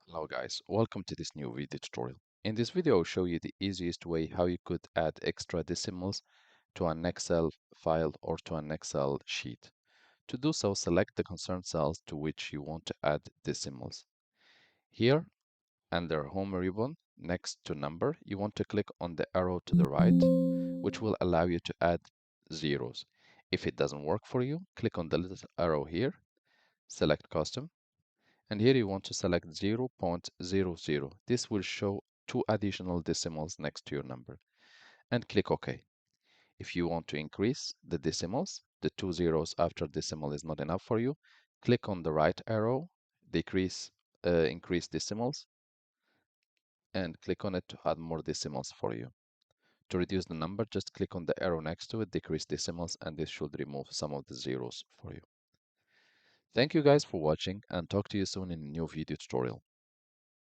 Hello guys, welcome to this new video tutorial. In this video I'll show you the easiest way how you could add extra decimals to an Excel file or to an Excel sheet. To do so, select the concerned cells to which you want to add decimals. Here, under Home ribbon, next to Number, you want to click on the arrow to the right, which will allow you to add zeros. If it doesn't work for you, click on the little arrow here, select Custom, and here you want to select 0.00. This will show two additional decimals next to your number, and click OK. If you want to increase the decimals, the two zeros after decimal is not enough for you, click on the right arrow, increase decimals, and click on it to add more decimals for you. To reduce the number, just click on the arrow next to it, decrease decimals, and this should remove some of the zeros for you. Thank you guys for watching, and talk to you soon in a new video tutorial.